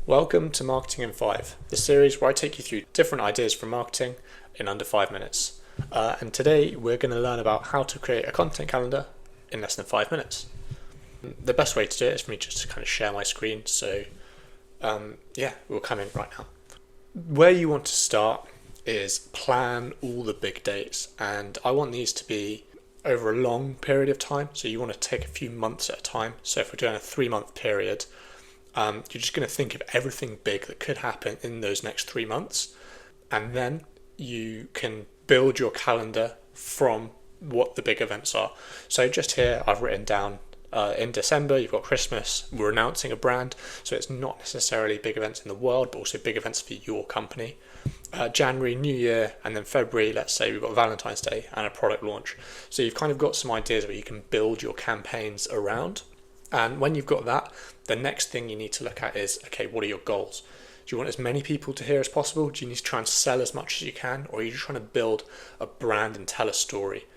Welcome to Marketing in 5, the series where I take you through different ideas for marketing in under 5 minutes. And today we're going to learn about how to create a content calendar in less than 5 minutes. The best way to do it is for me just to kind of share my screen, so we'll come in right now. Where you want to start is plan all the big dates, and I want these to be over a long period of time, so you want to take a few months at a time. So if we're doing a 3-month period, you're just going to think of everything big that could happen in those next 3 months, and then you can build your calendar from what the big events are. So just here I've written down in December you've got Christmas, we're announcing a brand, so it's not necessarily big events in the world but also big events for your company. January, New Year, and then February, let's say we've got Valentine's Day and a product launch. So you've kind of got some ideas where you can build your campaigns around. And when you've got that, the next thing you need to look at is, okay, what are your goals? Do you want as many people to hear as possible? Do you need to try and sell as much as you can? Or are you just trying to build a brand and tell a story?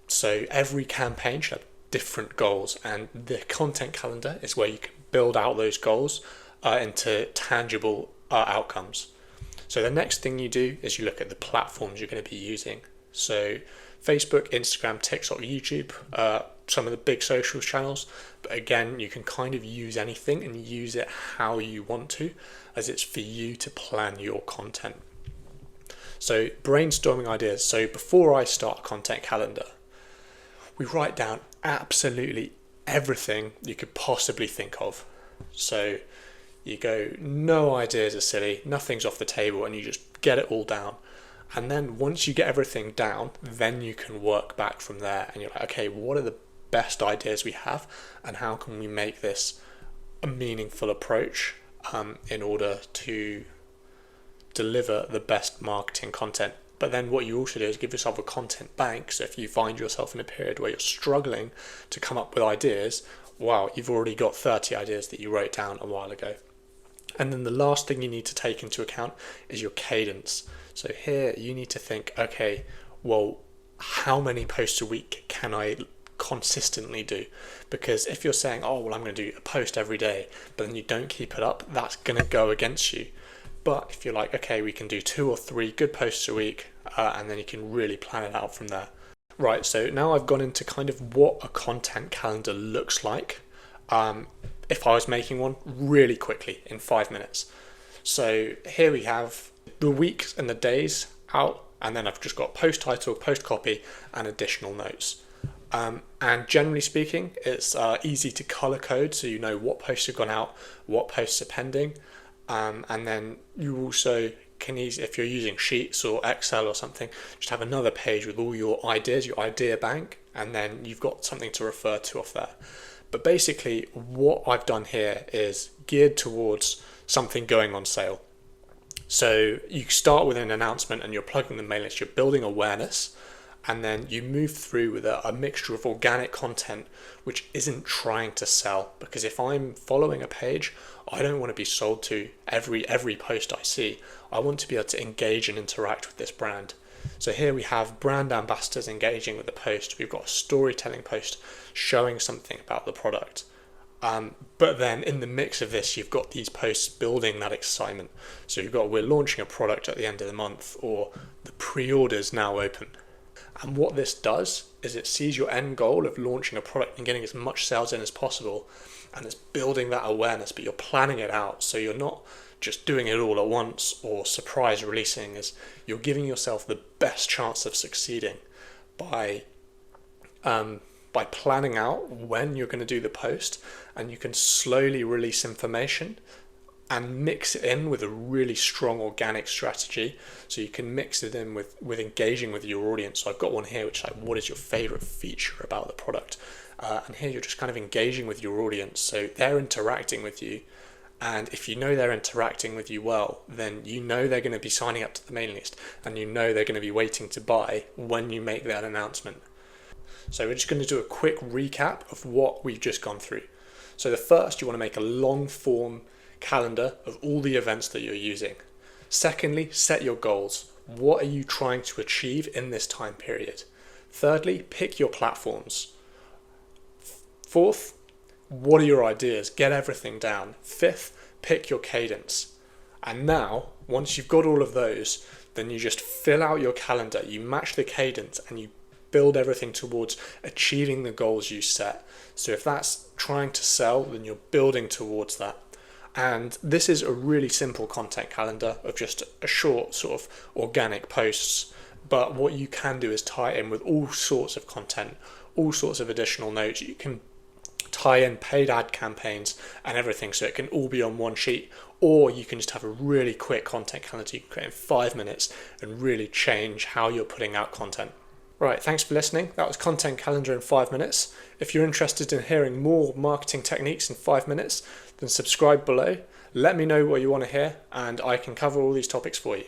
So every campaign should have different goals, and the content calendar is where you can build out those goals into tangible outcomes. So the next thing you do is you look at the platforms you're going to be using. So Facebook, Instagram, TikTok, YouTube, some of the big social channels. But again, you can kind of use anything and use it how you want to, as it's for you to plan your content. So brainstorming ideas. So before I start a content calendar, we write down absolutely everything you could possibly think of. So you go, no ideas are silly, nothing's off the table, and you just get it all down. And then once you get everything down, then you can work back from there. And you're like, okay, what are the best ideas we have? And how can we make this a meaningful approach in order to deliver the best marketing content? But then what you also do is give yourself a content bank. So if you find yourself in a period where you're struggling to come up with ideas, wow, you've already got 30 ideas that you wrote down a while ago. And then the last thing you need to take into account is your cadence. So here you need to think, okay, well, how many posts a week can I consistently do? Because if you're saying, oh, well, I'm going to do a post every day, but then you don't keep it up, that's going to go against you. But if you're like, okay, we can do 2 or 3 good posts a week, and then you can really plan it out from there. Right, so now I've gone into kind of what a content calendar looks like. If I was making one really quickly in 5 minutes. So here we have the weeks and the days out, and then I've just got post title, post copy, and additional notes. And generally speaking, it's easy to color code, so you know what posts have gone out, what posts are pending, and then you also can if you're using Sheets or Excel or something, just have another page with all your ideas, your idea bank, and then you've got something to refer to off there. But basically what I've done here is geared towards something going on sale. So you start with an announcement and you're plugging the mailing list, you're building awareness, and then you move through with a mixture of organic content which isn't trying to sell. Because if I'm following a page, I don't want to be sold to every post I see. I want to be able to engage and interact with this brand. So here we have brand ambassadors engaging with the post. We've got a storytelling post showing something about the product. But then in the mix of this, you've got these posts building that excitement. So you've got, we're launching a product at the end of the month, or the pre-order's now open. And what this does is it sees your end goal of launching a product and getting as much sales in as possible. And it's building that awareness, but you're planning it out. So you're not just doing it all at once or surprise releasing, as you're giving yourself the best chance of succeeding by planning out when you're going to do the post, and you can slowly release information and mix it in with a really strong organic strategy. So you can mix it in with engaging with your audience. So I've got one here which is like, what is your favorite feature about the product? And here you're just kind of engaging with your audience. So they're interacting with you. And if you know they're interacting with you well, then you know they're going to be signing up to the mailing list, and you know they're going to be waiting to buy when you make that announcement. So we're just going to do a quick recap of what we've just gone through. So the first, you want to make a long form calendar of all the events that you're using. Secondly, set your goals. What are you trying to achieve in this time period? Thirdly, pick your platforms. Fourth, what are your ideas? Get everything down. Fifth, pick your cadence. And now, once you've got all of those, then you just fill out your calendar, you match the cadence, and you build everything towards achieving the goals you set. So if that's trying to sell, then you're building towards that. And this is a really simple content calendar of just a short sort of organic posts. But what you can do is tie it in with all sorts of content, all sorts of additional notes. You can tie in paid ad campaigns and everything, so it can all be on one sheet. Or you can just have a really quick content calendar you can create in 5 minutes and really change how you're putting out content. Right, thanks for listening. That was Content Calendar in 5 minutes. If you're interested in hearing more marketing techniques in 5 minutes, then subscribe below. Let me know what you want to hear, and I can cover all these topics for you.